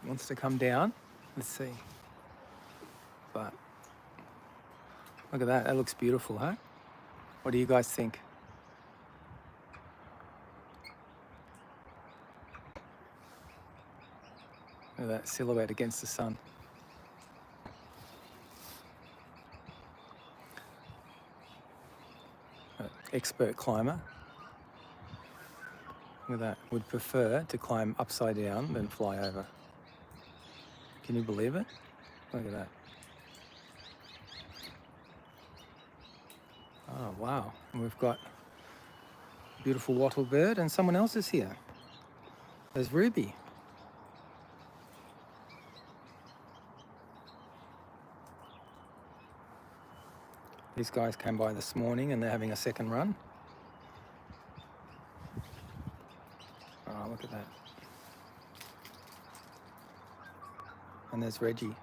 wants to come down. Let's see. But look at that. That looks beautiful, huh? What do you guys think? Look at that silhouette against the sun. Expert climber. Look at that. Would prefer to climb upside down than fly over. Can you believe it? Look at that. Oh, wow. And we've got a beautiful wattle bird and someone else is here. There's Ruby. These guys came by this morning and they're having a second run. Oh, look at that. And there's Reggie.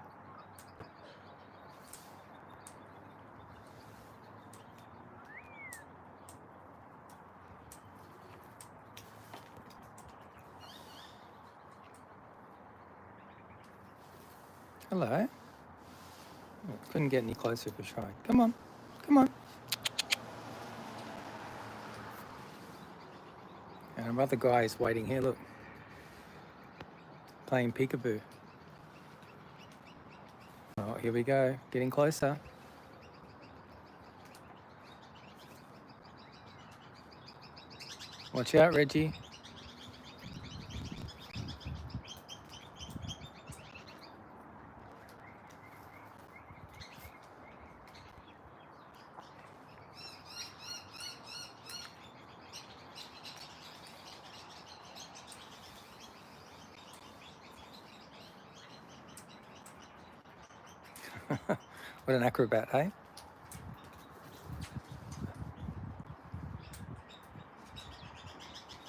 Hello. Oh, couldn't get any closer if I tried. Come on. Come on. And our other guy is waiting here, look. Playing peekaboo. Oh, here we go. Getting closer. Watch out, Reggie. What an acrobat, hey?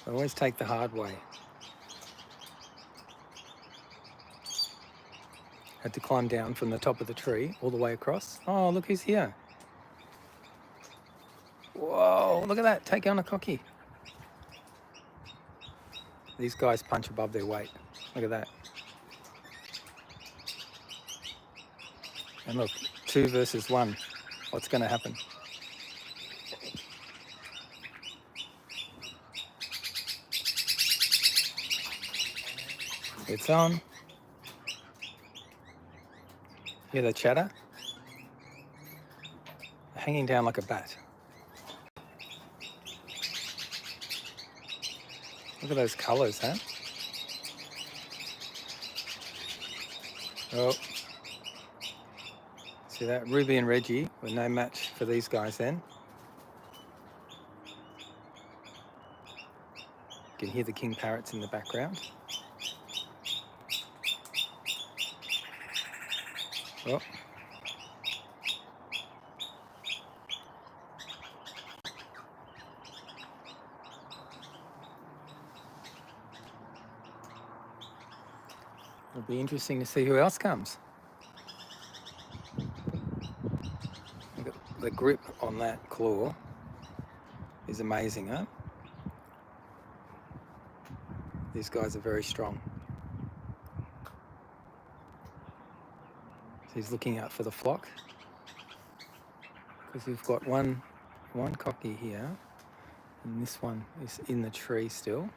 I always take the hard way. Had to climb down from the top of the tree all the way across. Oh, look who's here. Whoa, look at that. Take on a cocky. These guys punch above their weight. Look at that. And look, 2 versus 1. What's going to happen? It's on. Hear the chatter? Hanging down like a bat. Look at those colours, huh? Oh. See that? Ruby and Reggie were no match for these guys then. You can hear the king parrots in the background. Oh. It'll be interesting to see who else comes. Look at the grip on that claw is amazing, huh? These guys are very strong. So he's looking out for the flock. Because we've got one cocky here, and this one is in the tree still.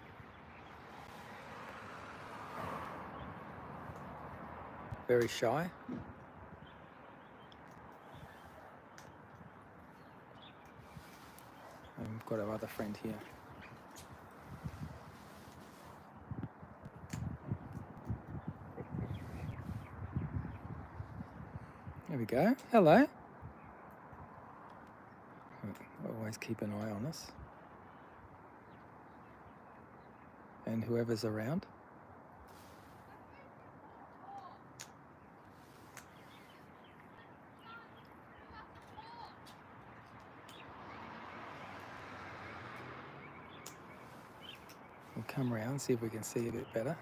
Very shy. And we've got our other friend here. There we go. Hello. Always keep an eye on us. And whoever's around. We'll come around, see if we can see a bit better.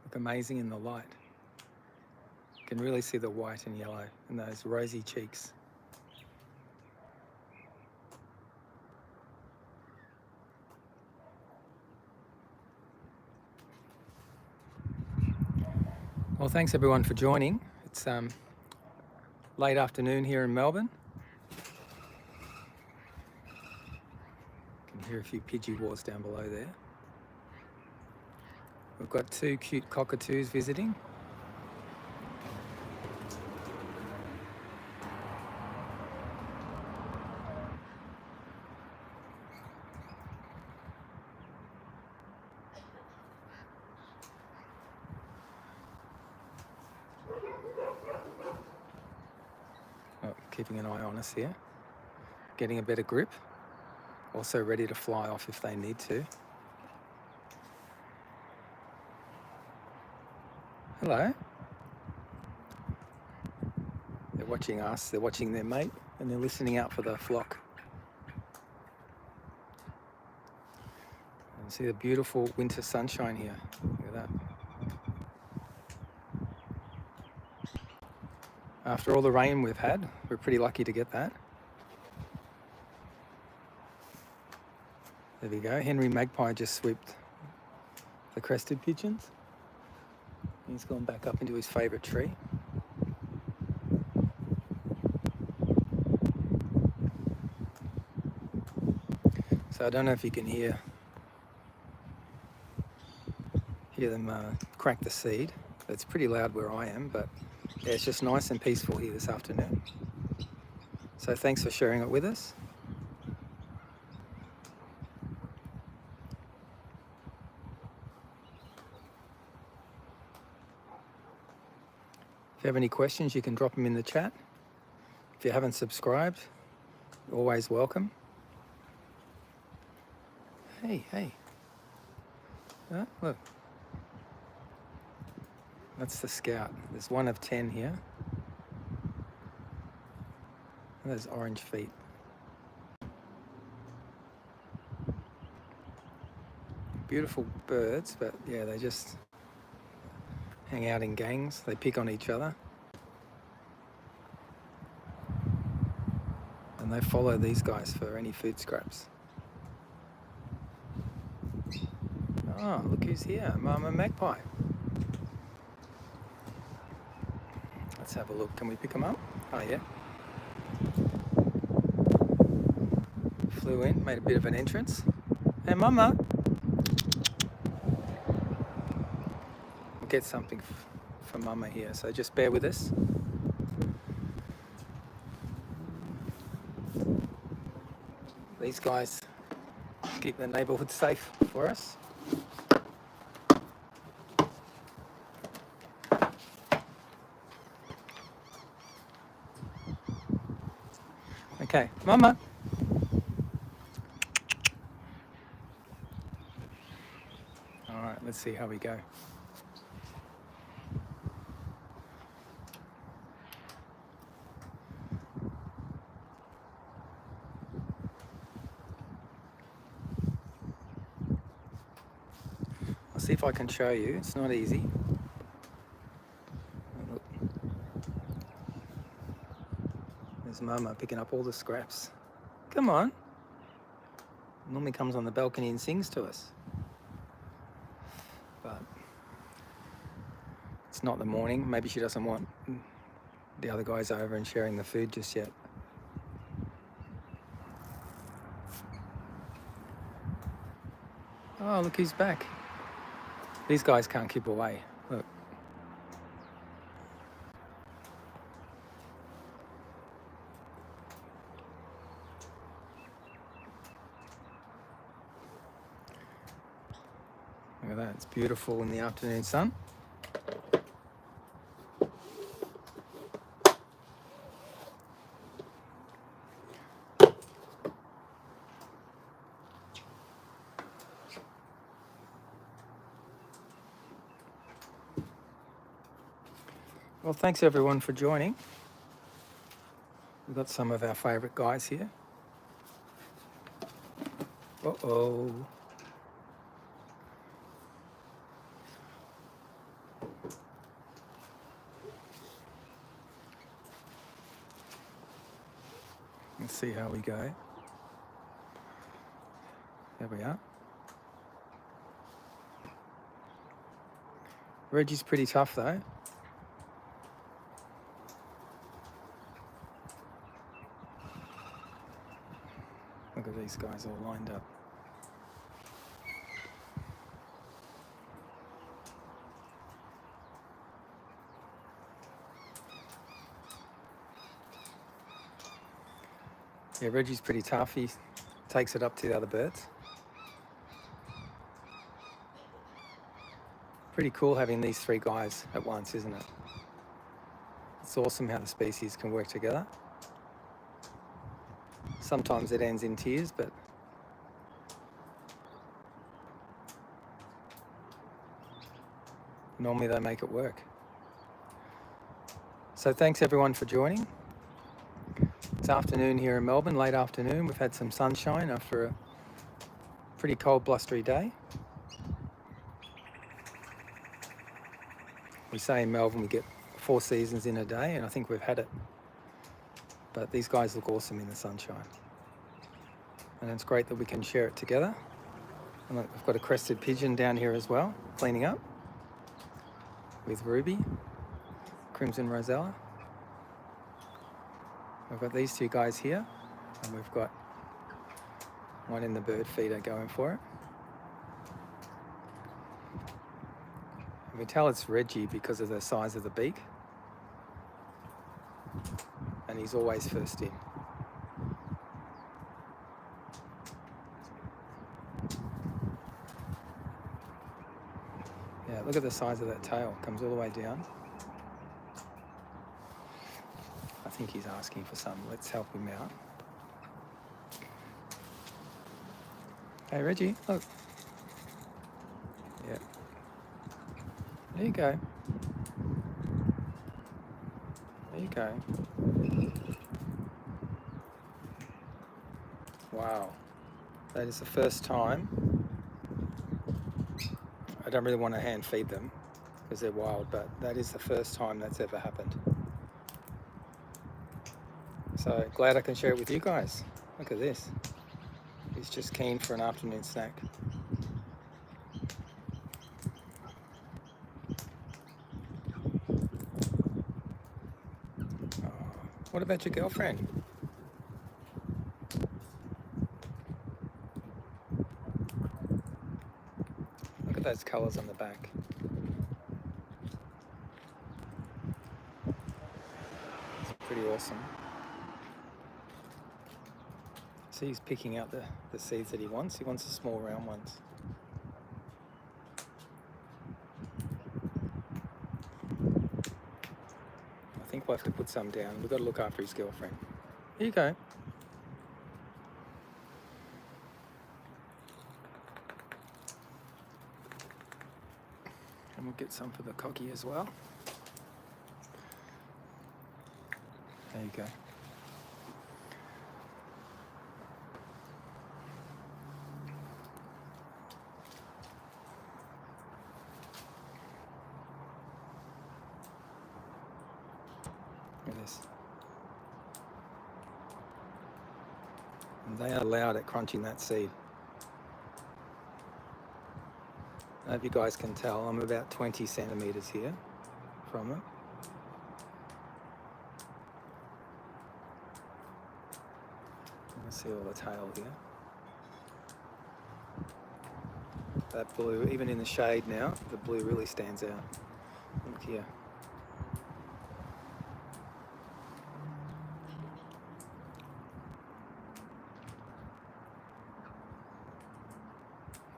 Look amazing in the light. can really see the white and yellow and those rosy cheeks. Well, thanks everyone for joining. It's late afternoon here in Melbourne. You can hear a few Pidgey wars down below there. We've got 2 cute cockatoos visiting. Oh, keeping an eye on us here. Getting a better grip. Also ready to fly off if they need to. Hello. They're watching us, they're watching their mate, and they're listening out for the flock. And see the beautiful winter sunshine here. Look at that. After all the rain we've had, we're pretty lucky to get that. There we go. Henry Magpie just swooped the crested pigeons. He's gone back up into his favourite tree. So I don't know if you can hear them crack the seed. It's pretty loud where I am, but yeah, it's just nice and peaceful here this afternoon. So thanks for sharing it with us. If you have any questions, you can drop them in the chat. If you haven't subscribed, you're always welcome. Hey. Oh, look. That's the scout. There's 1 of 10 here. And those orange feet. Beautiful birds, but yeah, they just hang out in gangs. They pick on each other. And they follow these guys for any food scraps. Oh, look who's here. Mama Magpie. Let's have a look. Can we pick them up? Oh, yeah. Flew in, made a bit of an entrance. Hey, Mama. We'll get something for Mama here, so just bear with us. These guys keep the neighbourhood safe for us. Okay, Mama. All right, let's see how we go. I'll see if I can show you. It's not easy. Look. There's Mama picking up all the scraps. Come on. Normally comes on the balcony and sings to us. But it's not the morning. Maybe she doesn't want the other guys over and sharing the food just yet. Oh, look who's back. These guys can't keep away. Look. Look at that, it's beautiful in the afternoon sun. Well, thanks everyone for joining. We've got some of our favourite guys here. Uh-oh. Let's see how we go. There we are. Reggie's pretty tough though. Look at these guys all lined up. Yeah, Reggie's pretty tough. He takes it up to the other birds. Pretty cool having these three guys at once, isn't it? It's awesome how the species can work together. Sometimes it ends in tears, but normally they make it work. So thanks everyone for joining. It's afternoon here in Melbourne, late afternoon. We've had some sunshine after a pretty cold, blustery day. We say in Melbourne we get 4 seasons in a day, and I think we've had it. But these guys look awesome in the sunshine. And it's great that we can share it together. And look, I've got a crested pigeon down here as well, cleaning up with Ruby, Crimson Rosella. We've got these two guys here, and we've got one in the bird feeder going for it. You can tell it's Reggie because of the size of the beak, and he's always first in. Yeah, look at the size of that tail, comes all the way down. I think he's asking for something. Let's help him out. Hey Reggie, look. Yeah. There you go. There you go. Wow. That is the first time. I don't really want to hand feed them because they're wild, but that is the first time that's ever happened. So glad I can share it with you guys. Look at this. He's just keen for an afternoon snack. Oh, what about your girlfriend? Look at those colours on the back. It's pretty awesome. See, he's picking out the seeds that he wants. He wants the small round ones. I think we'll have to put some down. We've got to look after his girlfriend. Here you go. And we'll get some for the cocky as well. There you go. Look at this. And they are loud at crunching that seed. I hope you guys can tell I'm about 20 centimetres here from them. You can see all the tail here. That blue, even in the shade now, the blue really stands out. Look here.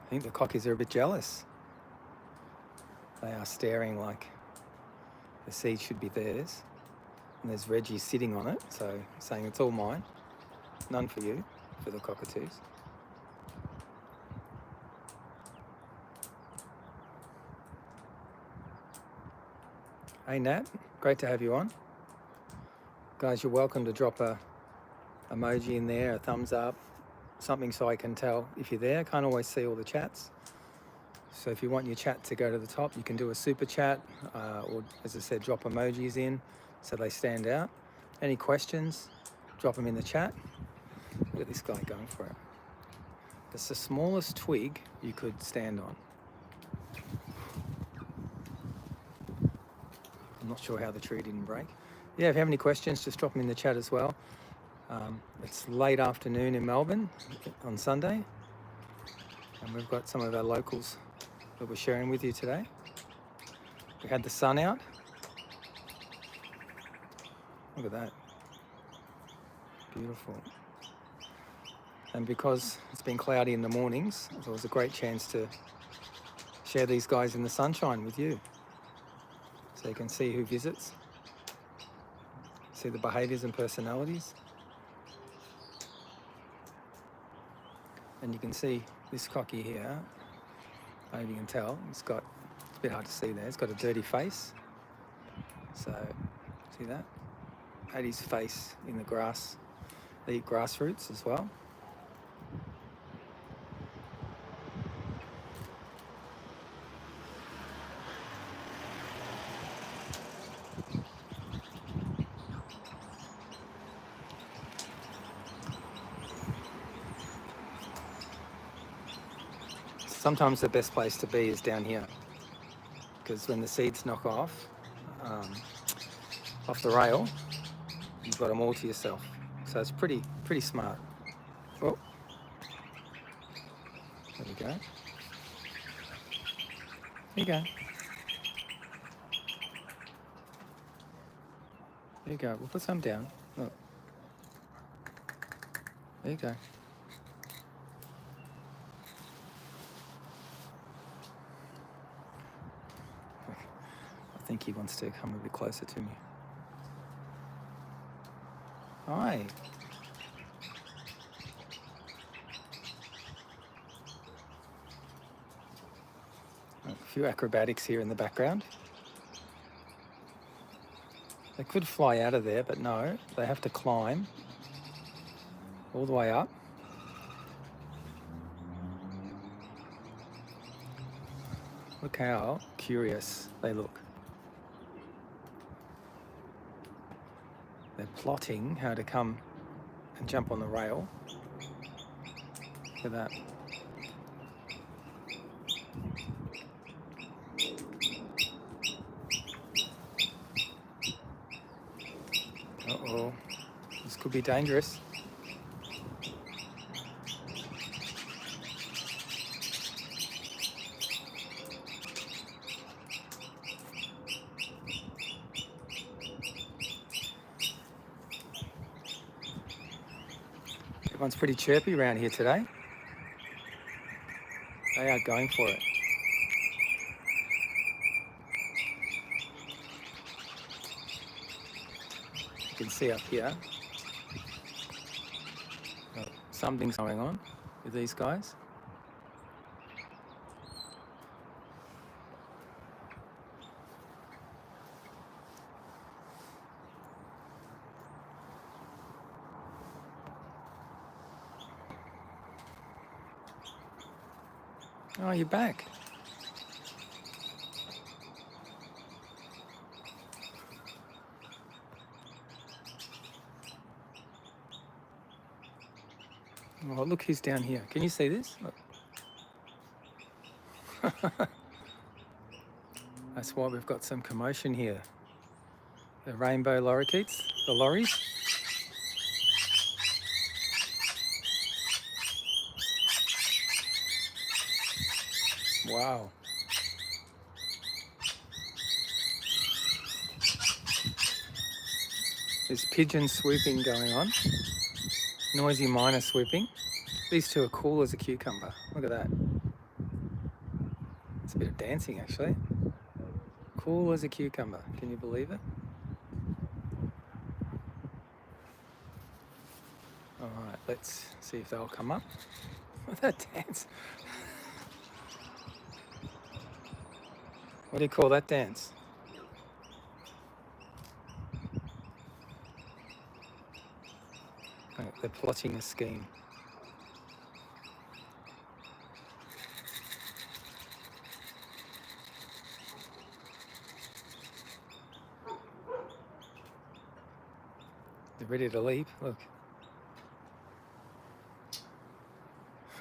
I think the cockies are a bit jealous. They are staring like the seed should be theirs. And there's Reggie sitting on it, so saying it's all mine. None for you, for the cockatoos. Hey Nat, great to have you on. Guys, you're welcome to drop a emoji in there, a thumbs up, something so I can tell if you're there. I can't always see all the chats. So if you want your chat to go to the top, you can do a super chat, or as I said, drop emojis in so they stand out. Any questions, drop them in the chat. Look at this guy going for it. It's the smallest twig you could stand on. I'm not sure how the tree didn't break. Yeah, if you have any questions, just drop them in the chat as well. It's late afternoon in Melbourne on Sunday, and we've got some of our locals that we're sharing with you today. We had the sun out. Look at that. Beautiful. And because it's been cloudy in the mornings, it was a great chance to share these guys in the sunshine with you. So you can see who visits, see the behaviours and personalities. And you can see this cocky here, I don't know if you can tell, it's a bit hard to see there, it's got a dirty face. So, see that? Had his face in the grass. They eat grass roots as well. Sometimes the best place to be is down here, because when the seeds knock off the rail, you've got them all to yourself. So it's pretty smart. Oh, there we go. There you go. There you go. We'll put some down. Look. There you go. I think he wants to come a bit closer to me. Hi. A few acrobatics here in the background. They could fly out of there, but no, they have to climb all the way up. Look how curious they look. They're plotting how to come and jump on the rail. Look at that. Uh-oh, this could be dangerous. Everyone's pretty chirpy around here today. They are going for it. You can see up here, something's going on with these guys. Oh, you're back. Oh, look who's down here. Can you see this? Look. That's why we've got some commotion here. The rainbow lorikeets, the lorries. Wow. There's pigeon swooping going on. Noisy miner swooping. These two are cool as a cucumber. Look at that. It's a bit of dancing actually. Cool as a cucumber. Can you believe it? Alright, let's see if they'll come up. Look at that dance. What do you call that dance? Oh, they're plotting a scheme. They're ready to leap, look.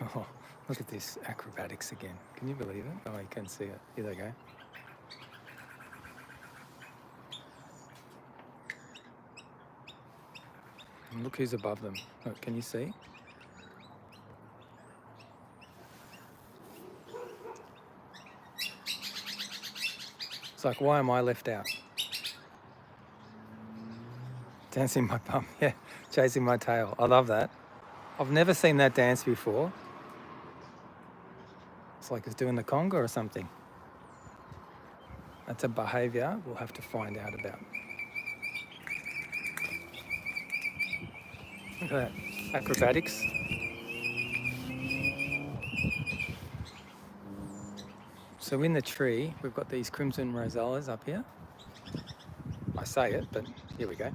Oh, look at this acrobatics again. Can you believe it? Oh, you can see it. Here they go. And look who's above them. Look, can you see? It's like, why am I left out? Dancing my bum, yeah, chasing my tail. I love that. I've never seen that dance before. It's like it's doing the conga or something. That's a behaviour we'll have to find out about. Look at that, acrobatics. So in the tree, we've got these crimson Rosellas up here. I say it, but here we go.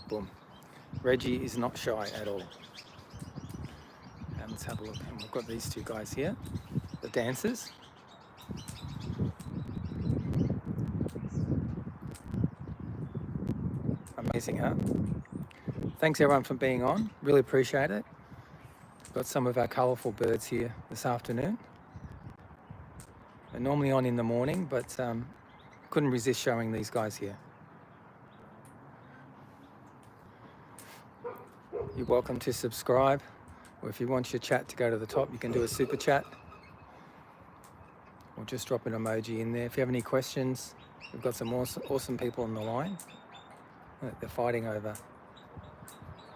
Boom. Reggie is not shy at all. And let's have a look. And we've got these two guys here, the dancers. Amazing, huh? Thanks everyone for being on. Really appreciate it. Got some of our colourful birds here this afternoon. They're normally on in the morning, but couldn't resist showing these guys here. You're welcome to subscribe, or if you want your chat to go to the top, you can do a super chat, or just drop an emoji in there. If you have any questions, we've got some awesome people on the line. Look, they're fighting over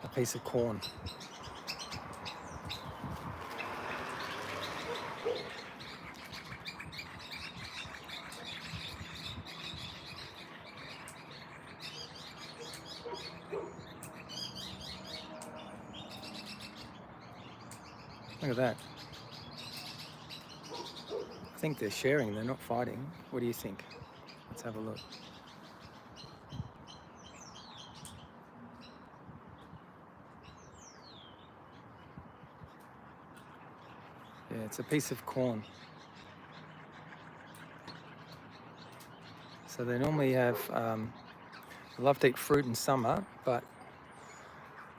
a piece of corn. Look at that. I think they're sharing, they're not fighting. What do you think? Let's have a look. Yeah, it's a piece of corn. So they normally have, they love to eat fruit in summer, but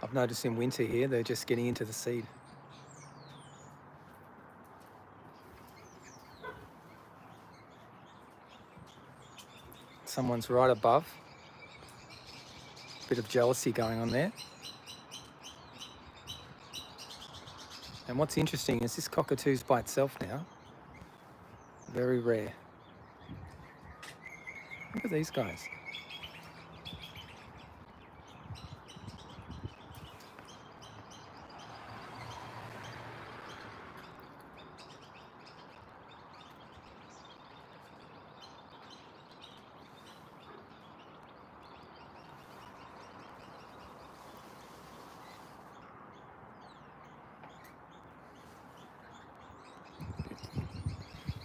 I've noticed in winter here, they're just getting into the seed. Someone's right above. Bit of jealousy going on there. And what's interesting is this cockatoo's by itself now. Very rare. Look at these guys.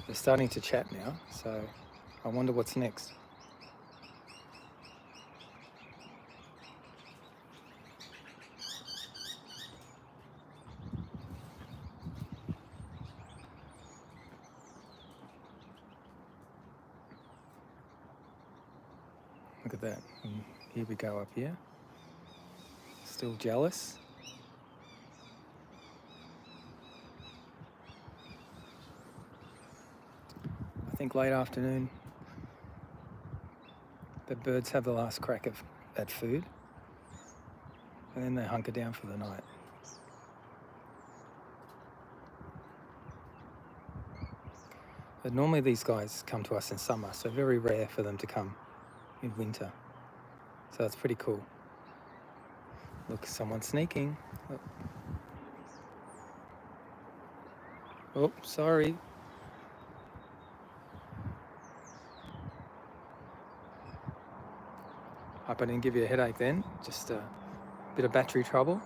They're starting to chat now, so I wonder what's next. Look at that. And here we go up here. Still jealous. I think late afternoon, the birds have the last crack at food, and then they hunker down for the night. But normally these guys come to us in summer, so very rare for them to come in winter. So that's pretty cool. Look, someone's sneaking. Oh, sorry. Hope I didn't give you a headache then. Just a bit of battery trouble.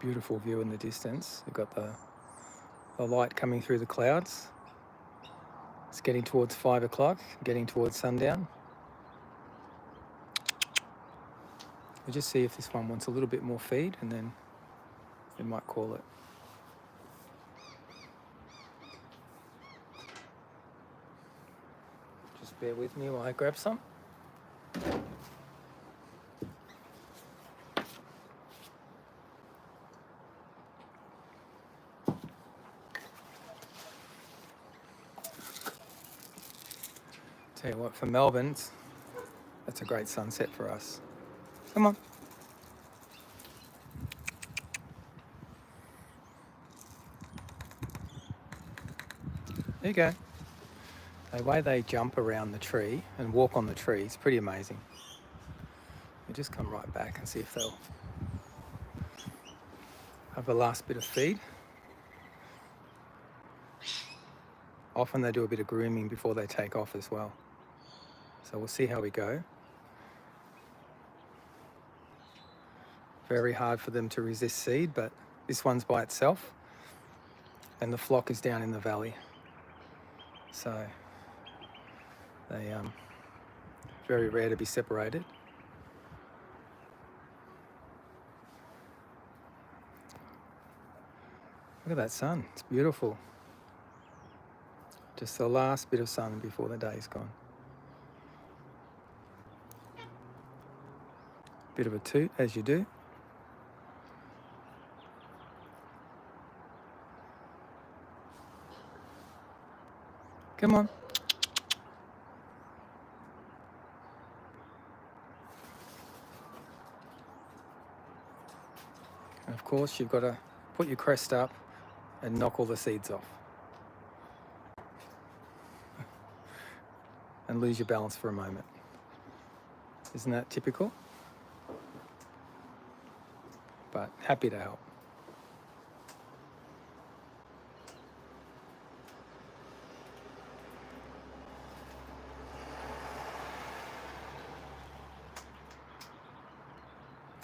Beautiful view in the distance. You've got the light coming through the clouds. It's getting towards 5 o'clock, getting towards sundown. We'll just see if this one wants a little bit more feed, and then we might call it. Just bear with me while I grab some. Tell you what, for Melbourne, that's a great sunset for us. Come on. There you go. The way they jump around the tree and walk on the tree is pretty amazing. You just come right back and see if they'll have the last bit of feed. Often they do a bit of grooming before they take off as well. So we'll see how we go. Very hard for them to resist seed, but this one's by itself and the flock is down in the valley. So they very rare to be separated. Look at that sun, it's beautiful. Just the last bit of sun before the day's gone. Bit of a toot, as you do. Come on. And of course, you've got to put your crest up and knock all the seeds off. And lose your balance for a moment. Isn't that typical? But happy to help.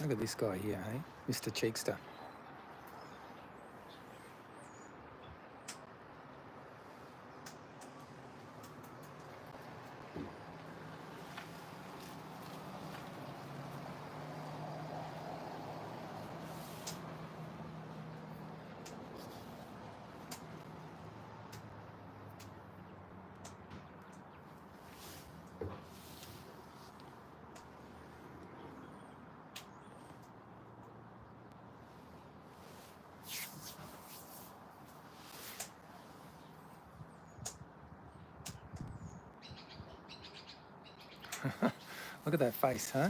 Look at this guy here, hey? Mr. Cheekster. Look at that face, huh?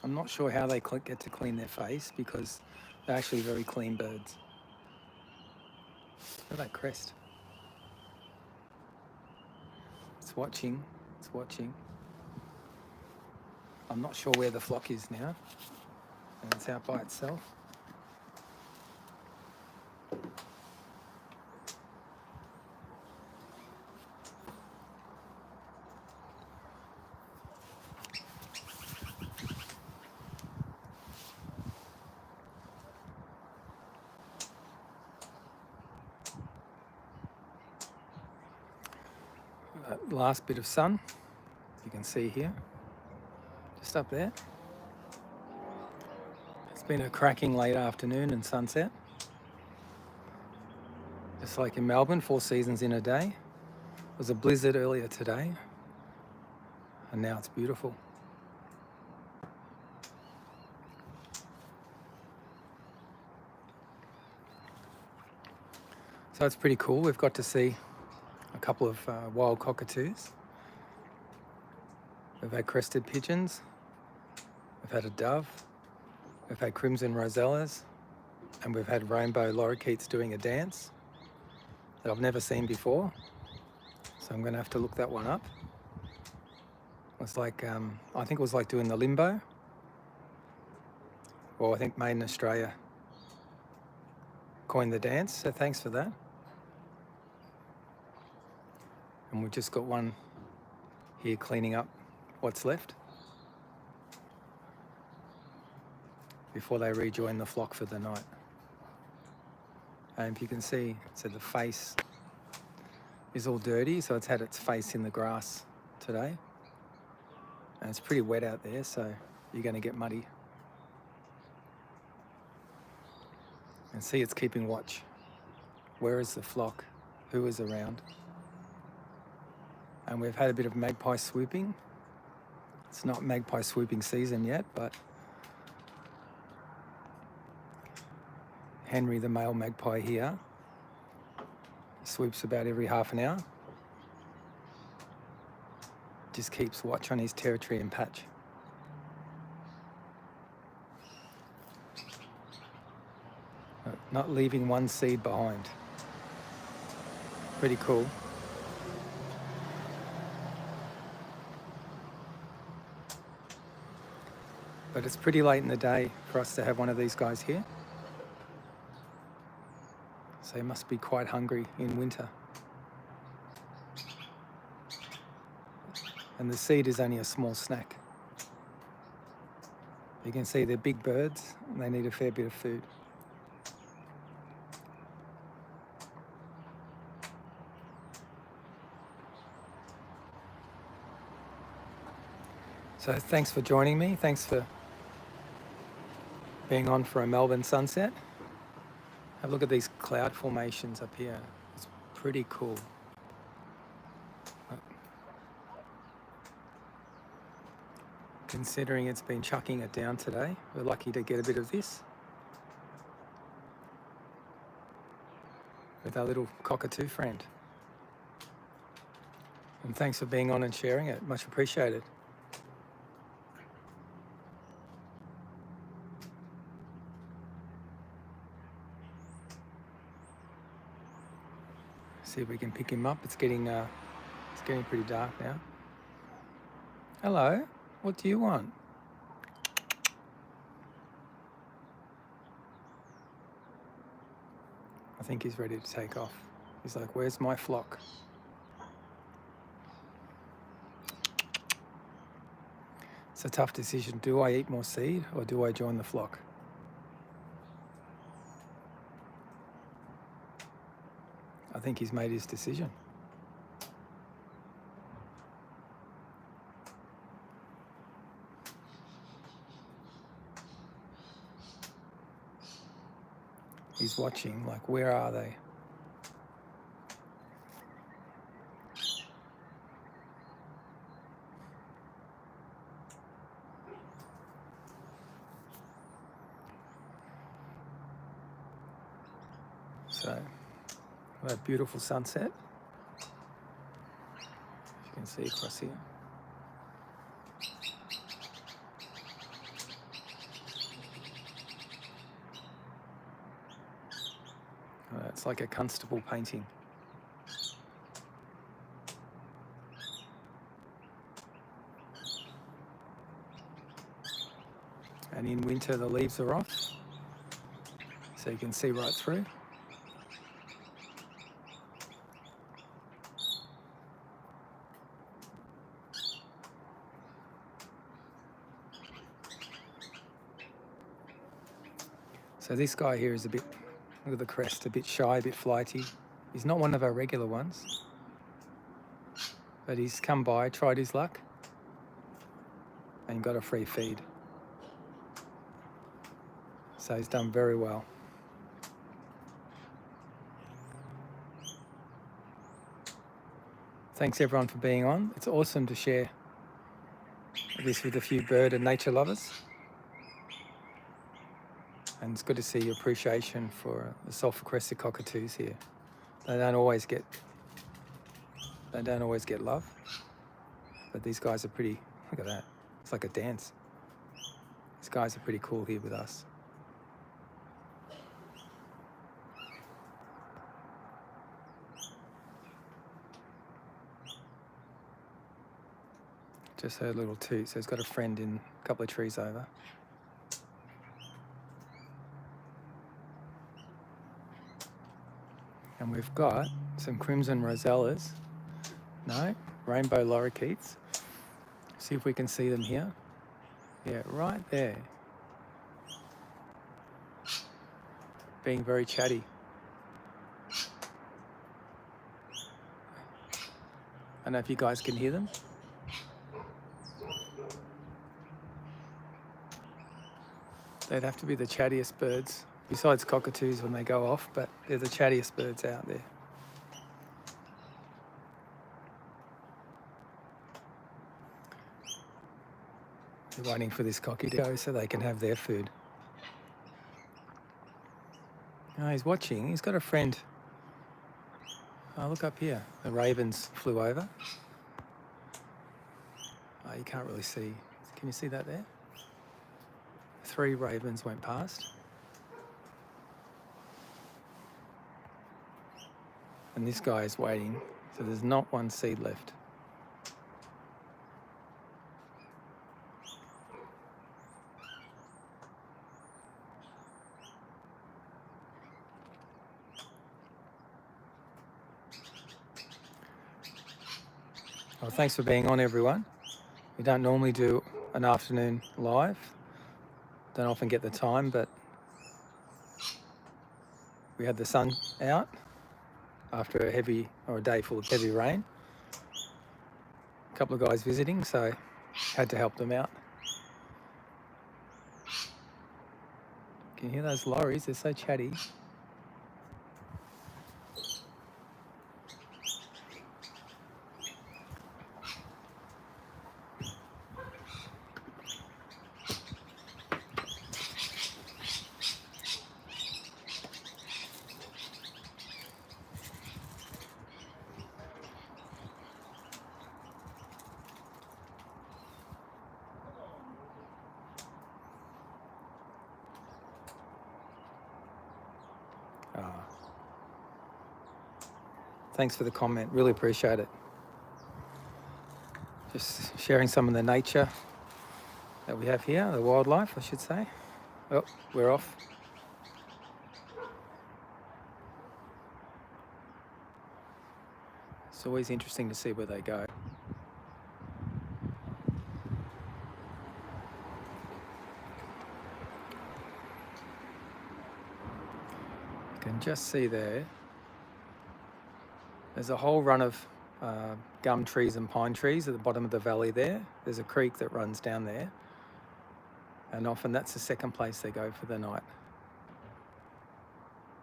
I'm not sure how they get to clean their face because they're actually very clean birds. Look at that crest. It's watching, it's watching. I'm not sure where the flock is now, and it's out by itself. That last bit of sun, you can see here, just up there. It's been a cracking late afternoon and sunset. Just like in Melbourne, 4 seasons in a day. It was a blizzard earlier today, and now it's beautiful. So it's pretty cool. We've got to see a couple of wild cockatoos. We've had crested pigeons. We've had a dove. We've had crimson Rosellas. And we've had rainbow Lorikeets doing a dance that I've never seen before. So I'm going to have to look that one up. It was like, I think it was like doing the limbo. Well, I think Made in Australia coined the dance, so thanks for that. And we've just got one here cleaning up what's left before they rejoin the flock for the night. And if you can see, so the face is all dirty, so it's had its face in the grass today. And it's pretty wet out there, so you're going to get muddy. And see, it's keeping watch. Where is the flock? Who is around? And we've had a bit of magpie swooping. It's not magpie swooping season yet, but Henry, the male magpie here, swoops about every half an hour. Just keeps watch on his territory and patch. Not leaving one seed behind. Pretty cool. But it's pretty late in the day for us to have one of these guys here. So he must be quite hungry in winter. And the seed is only a small snack. You can see they're big birds and they need a fair bit of food. So thanks for joining me. Thanks for being on for a Melbourne sunset. Have a look at these cloud formations up here. It's pretty cool. Considering it's been chucking it down today, we're lucky to get a bit of this with our little cockatoo friend. And thanks for being on and sharing it. Much appreciated. See if we can pick him up. It's getting pretty dark now. Hello, what do you want? I think he's ready to take off. He's like, where's my flock? It's a tough decision. Do I eat more seed or do I join the flock? I think he's made his decision. He's watching, like, where are they? So, a beautiful sunset. As you can see across here. It's like a Constable painting. And in winter the leaves are off, so you can see right through. So this guy here is a bit, look at the crest, a bit shy, a bit flighty. He's not one of our regular ones, but he's come by, tried his luck, and got a free feed. So he's done very well. Thanks everyone for being on. It's awesome to share this with a few bird and nature lovers. And it's good to see your appreciation for the sulphur-crested cockatoos here. They don't always get love, but these guys are pretty, look at that. It's like a dance. These guys are pretty cool here with us. Just heard a little toot, so he's got a friend in a couple of trees over. And we've got some crimson Rosellas. No, rainbow Lorikeets. See if we can see them here. Yeah, right there. Being very chatty. I don't know if you guys can hear them. They'd have to be the chattiest birds, besides cockatoos when they go off, but they're the chattiest birds out there. They're waiting for this cocky to go so they can have their food. Oh, he's watching. He's got a friend. Oh, look up here. The ravens flew over. Oh, you can't really see. Can you see that there? 3 ravens went past. And this guy is waiting, so there's not one seed left. Well, thanks for being on, everyone. We don't normally do an afternoon live. Don't often get the time, but we had the sun out after a day full of heavy rain. A couple of guys visiting, so had to help them out. Can you hear those lorries? They're so chatty. Thanks for the comment, really appreciate it. Just sharing some of the nature that we have here, the wildlife, I should say. Oh, we're off. It's always interesting to see where they go. You can just see there's a whole run of gum trees and pine trees at the bottom of the valley there. There's a creek that runs down there. And often that's the second place they go for the night.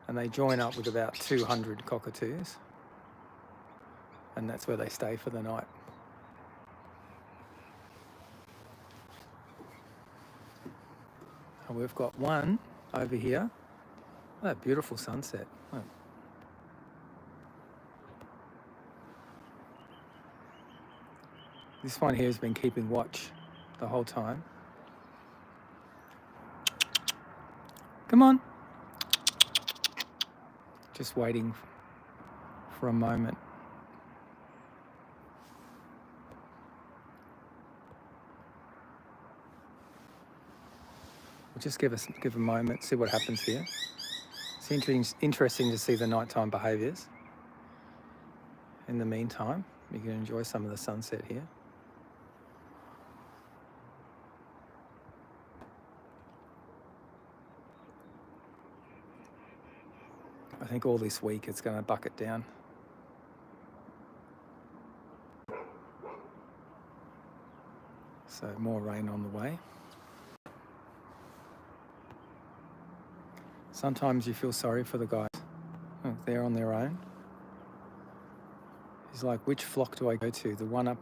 And they join up with about 200 cockatoos. And that's where they stay for the night. And we've got one over here. Oh, that beautiful sunset. Oh. This one here has been keeping watch the whole time. Come on. Just waiting for a moment. We'll just give a moment, see what happens here. It's interesting to see the nighttime behaviours. In the meantime, you can enjoy some of the sunset here. I think all this week it's going to bucket down. So more rain on the way. Sometimes you feel sorry for the guys. Oh, they're on their own. He's like, which flock do I go to? The one up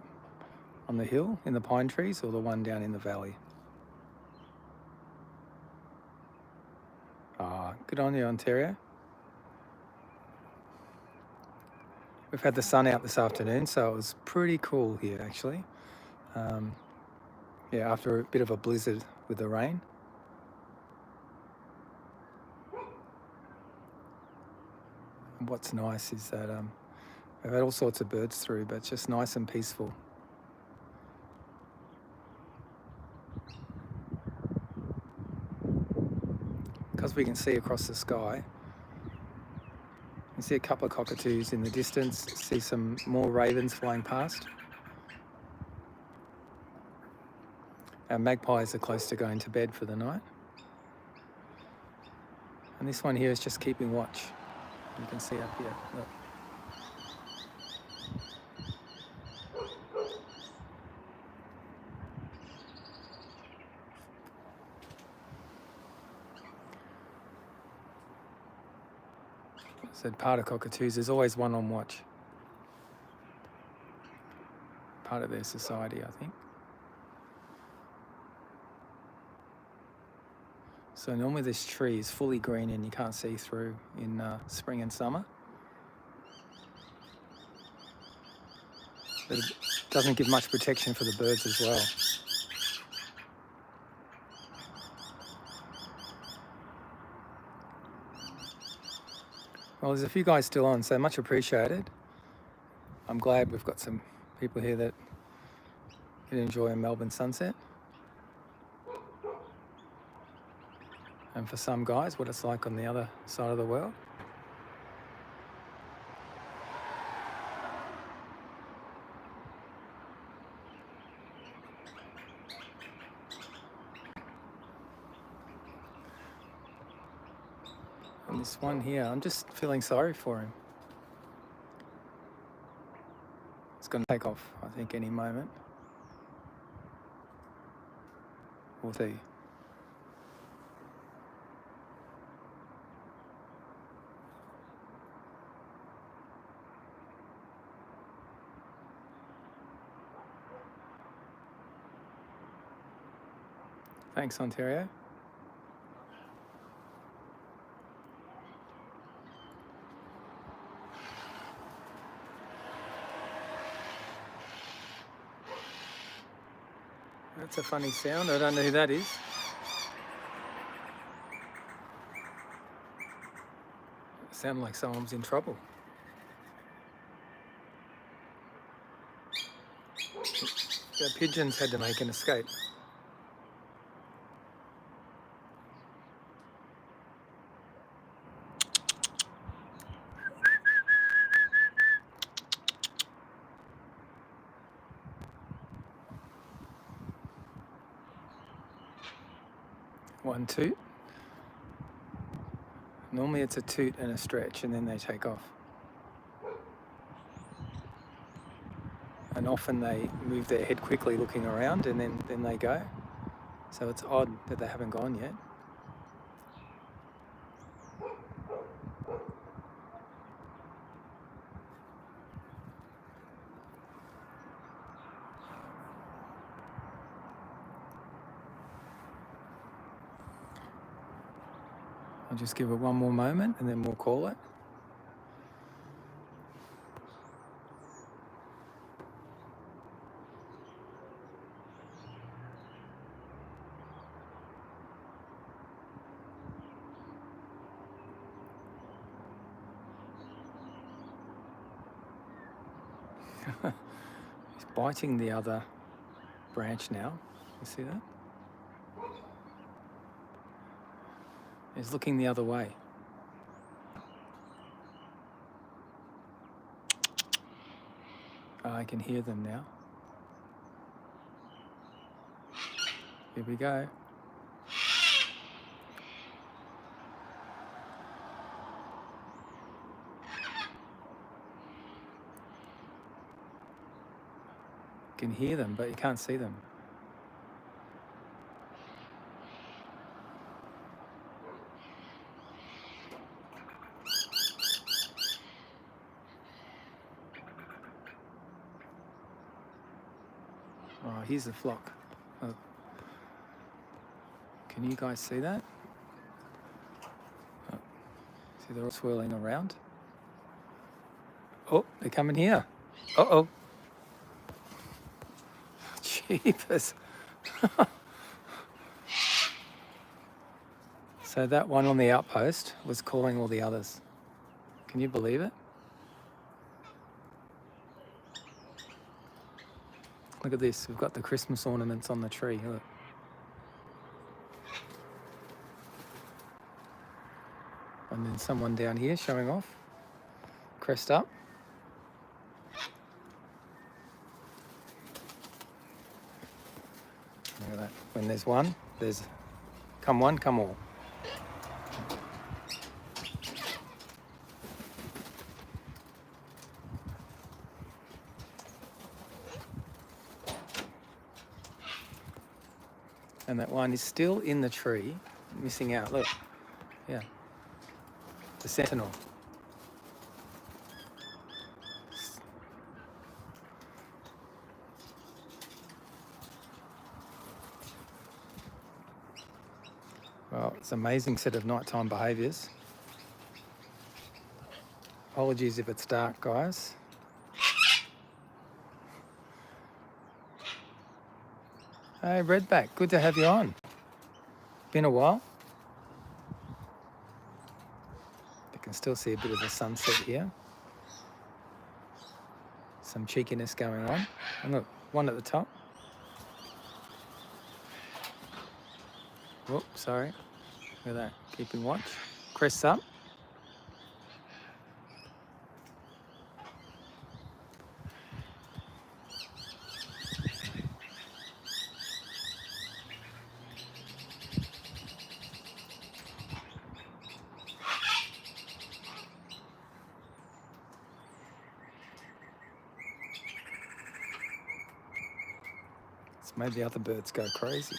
on the hill in the pine trees or the one down in the valley? Ah, good on you, Ontario. We've had the sun out this afternoon, so it was pretty cool here, actually. Yeah, after a bit of a blizzard with the rain. And what's nice is that we've had all sorts of birds through, but it's just nice and peaceful. Because we can see across the sky, you see a couple of cockatoos in the distance, see some more ravens flying past. Our magpies are close to going to bed for the night. And this one here is just keeping watch. You can see up here, look. said part of cockatoos, there's always one on watch. Part of their society, I think. So normally this tree is fully green and you can't see through in spring and summer. But it doesn't give much protection for the birds as well. Well, there's a few guys still on, so much appreciated. I'm glad we've got some people here that can enjoy a Melbourne sunset. And for some guys, what it's like on the other side of the world. And this one here, I'm just feeling sorry for him. It's going to take off, I think, any moment. We'll see. Thanks, Ontario. That's a funny sound. I don't know who that is. It sounded like someone's in trouble. The pigeons had to make an escape. One toot. Normally it's a toot and a stretch and then they take off. And often they move their head quickly looking around and then they go. So it's odd that they haven't gone yet. I'll just give it one more moment and then we'll call it. He's biting the other branch now. You see that? He's looking the other way. Oh, I can hear them now. Here we go. You can hear them, but you can't see them. Oh, here's the flock. Oh. Can you guys see that? Oh. See, they're all swirling around. Oh, they're coming here. Uh-oh. Jeepers. So that one on the outpost was calling all the others. Can you believe it? Look at this. We've got the Christmas ornaments on the tree. Look. And then someone down here showing off. Crest up. Look at that. When there's one, there's come one, come all. And that one is still in the tree, missing out. Look, yeah, the sentinel. Well, it's an amazing set of nighttime behaviours. Apologies if it's dark, guys. Hey, Redback, good to have you on. Been a while. You can still see a bit of the sunset here. Some cheekiness going on. And look, one at the top. Whoop, sorry. Look at that, keeping watch. Crests up. It's made the other birds go crazy.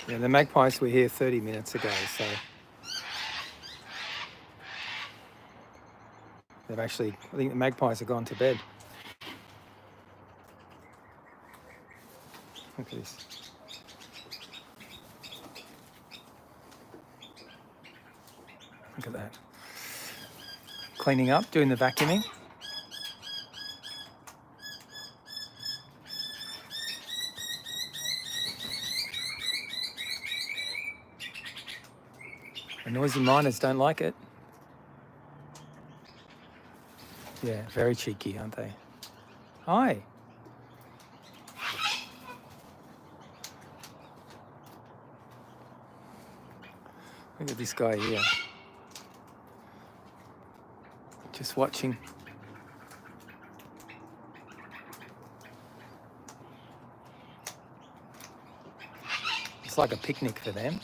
Yeah, the magpies were here 30 minutes ago, so they've actually, I think the magpies have gone to bed. Look at this. Look at that. Cleaning up, doing the vacuuming. The noisy miners don't like it. Yeah, very cheeky, aren't they? Hi. Look at this guy here. Just watching. It's like a picnic for them.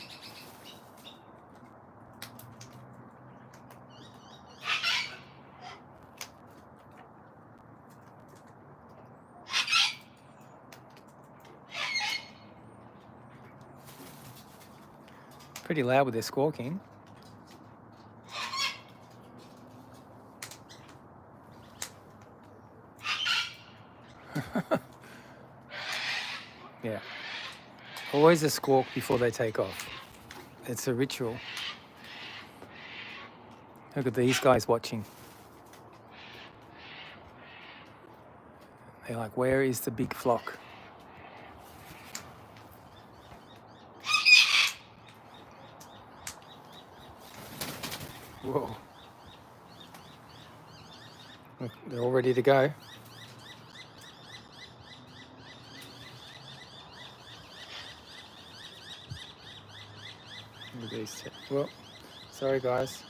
Pretty loud with their squawking. Yeah. Always a squawk before they take off. It's a ritual. Look at these guys watching. They're like, where is the big flock? Whoa. Look, they're all ready to go. Look at these two. Well, sorry guys.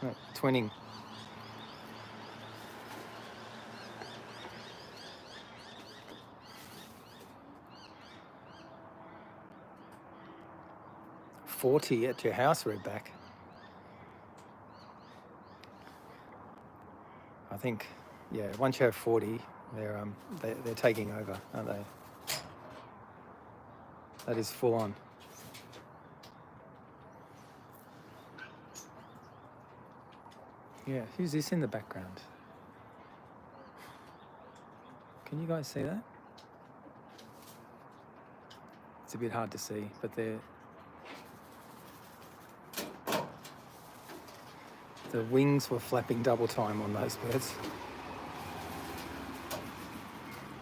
Oh, twinning. $40 at your house, Redback. I think, yeah, once you have 40, they're taking over, aren't they? That is full on. Yeah, who's this in the background? Can you guys see that? It's a bit hard to see, but the wings were flapping double time on those birds.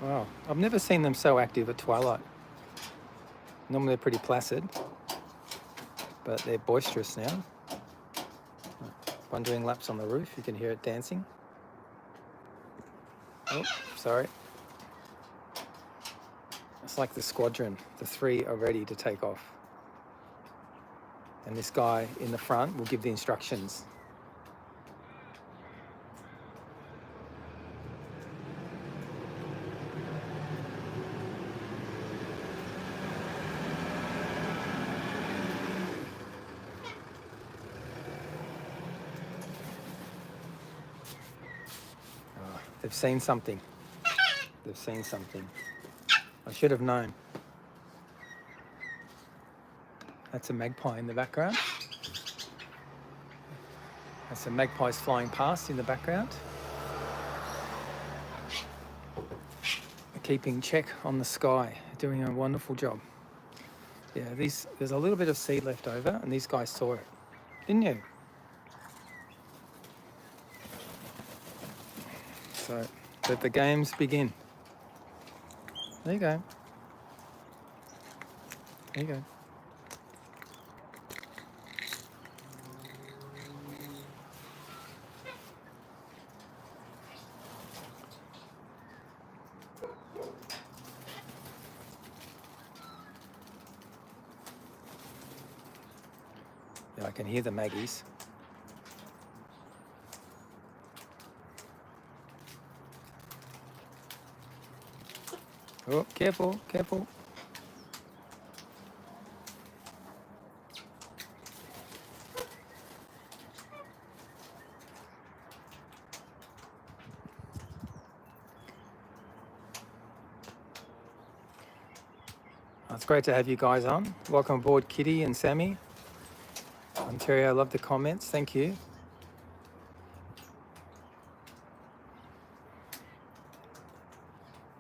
Wow, I've never seen them so active at twilight. Normally they're pretty placid, but they're boisterous now. One doing laps on the roof, you can hear it dancing. Oh, sorry. It's like the squadron. The 3 are ready to take off. And this guy in the front will give the instructions. They've seen something. They've seen something. I should have known. That's a magpie in the background. There's some magpies flying past in the background. Keeping check on the sky, doing a wonderful job. Yeah, there's a little bit of seed left over, and these guys saw it, didn't you? So let the games begin. There you go. There you go. Yeah, I can hear the Maggies. Oh, careful, careful. It's great to have you guys on. Welcome aboard, Kitty and Sammy. Ontario, I love the comments. Thank you.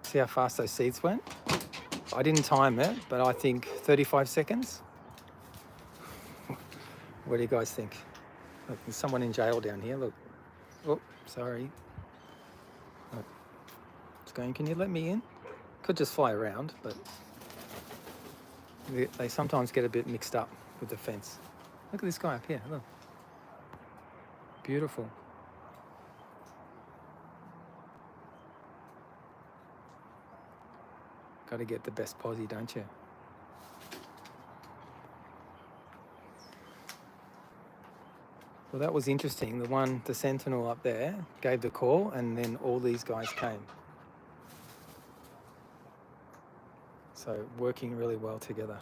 See how fast those seeds went? I didn't time it, but I think 35 seconds. What do you guys think? Look, there's someone in jail down here. Look. Oh, sorry. Look. It's going, can you let me in? Could just fly around, but they sometimes get a bit mixed up with the fence. Look at this guy up here. Look. Beautiful. Got to get the best posse, don't you? Well, that was interesting. The sentinel up there gave the call, and then all these guys came. So working really well together.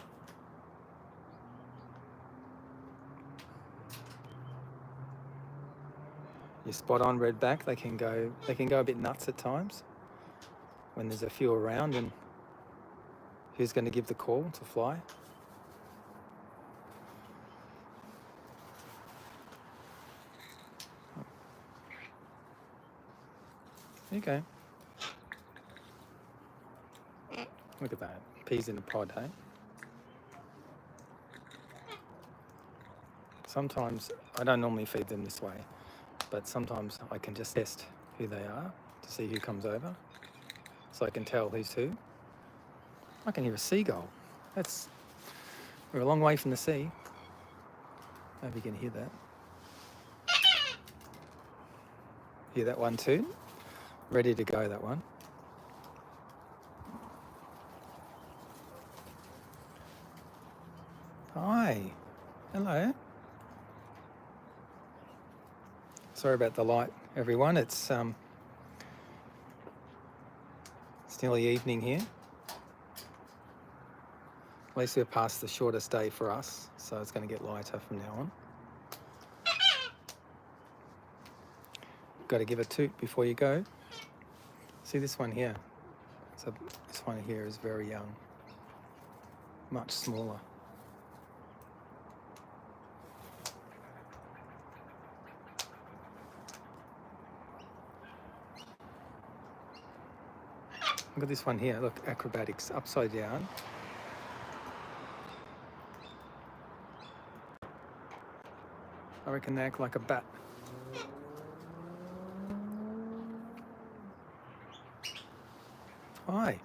You're spot on, Redback. They can go a bit nuts at times when there's a few around, and who's going to give the call to fly? There you go. Look at that. Peas in a pod, hey? Sometimes, I don't normally feed them this way, but sometimes I can just test who they are to see who comes over, so I can tell who's who. I can hear a seagull. We're a long way from the sea. Hope you can hear that. Hear that one too? Ready to go, that one. Hi. Hello. Sorry about the light, everyone. It's nearly evening here. At least we're past the shortest day for us, so it's going to get lighter from now on. Got to give a toot before you go. See this one here? So this one here is very young, much smaller. Look at this one here. Look, acrobatics, upside down. I reckon they act like a bat. Hi.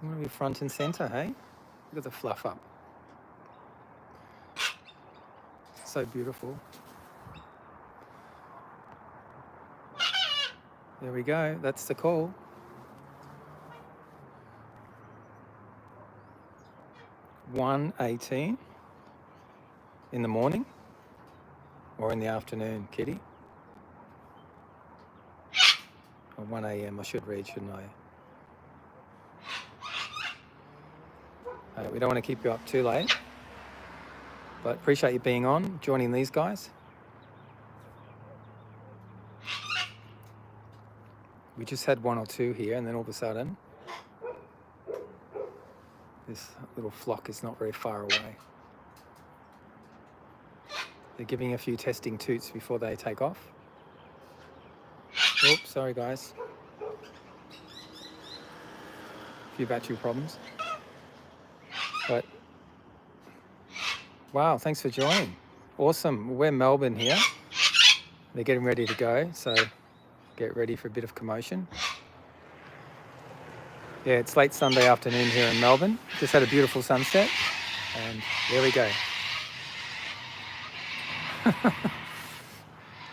I'm going to be front and centre, hey? Look at the fluff up. So beautiful. There we go. That's the call. 1:18 in the morning or in the afternoon, Kitty? Or 1 a.m. I should read, shouldn't I? We don't want to keep you up too late, but appreciate you being on, joining these guys. We just had one or two here, and then all of a sudden, this little flock is not very far away. They're giving a few testing toots before they take off. Oops, sorry guys. A few battery problems. But wow, thanks for joining. Awesome. We're Melbourne here. They're getting ready to go, so get ready for a bit of commotion. Yeah, it's late Sunday afternoon here in Melbourne. Just had a beautiful sunset, and there we go.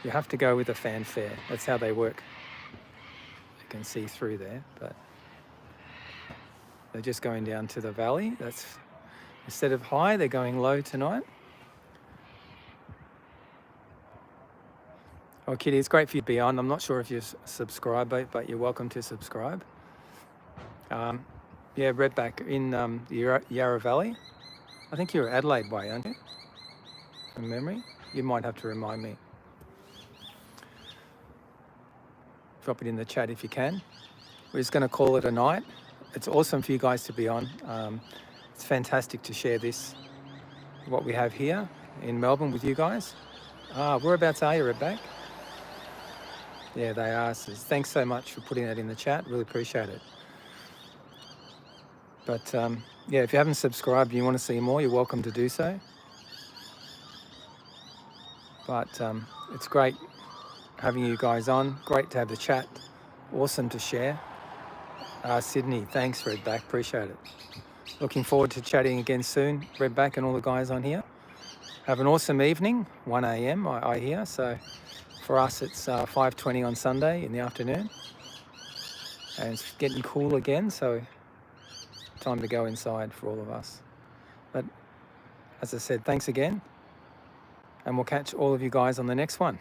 You have to go with a fanfare. That's how they work. You can see through there, but they're just going down to the valley. That's instead of high, they're going low tonight. Oh, Kitty, it's great for you to be on. I'm not sure if you're subscribed, but you're welcome to subscribe. Yeah, Redback in the Yarra Valley. I think you're Adelaide way, aren't you? From memory. You might have to remind me. Drop it in the chat if you can. We're just going to call it a night. It's awesome for you guys to be on. It's fantastic to share this, what we have here in Melbourne with you guys. Whereabouts are you, Redback? Yeah, they are. So thanks so much for putting that in the chat. Really appreciate it. But yeah, if you haven't subscribed and you want to see more, you're welcome to do so. But it's great having you guys on. Great to have the chat. Awesome to share. Sydney, thanks, Redback. Appreciate it. Looking forward to chatting again soon, Redback and all the guys on here. Have an awesome evening, 1 a.m. I hear. So for us, it's 5:20 on Sunday in the afternoon. And it's getting cool again, so time to go inside for all of us. But as I said, thanks again. And we'll catch all of you guys on the next one.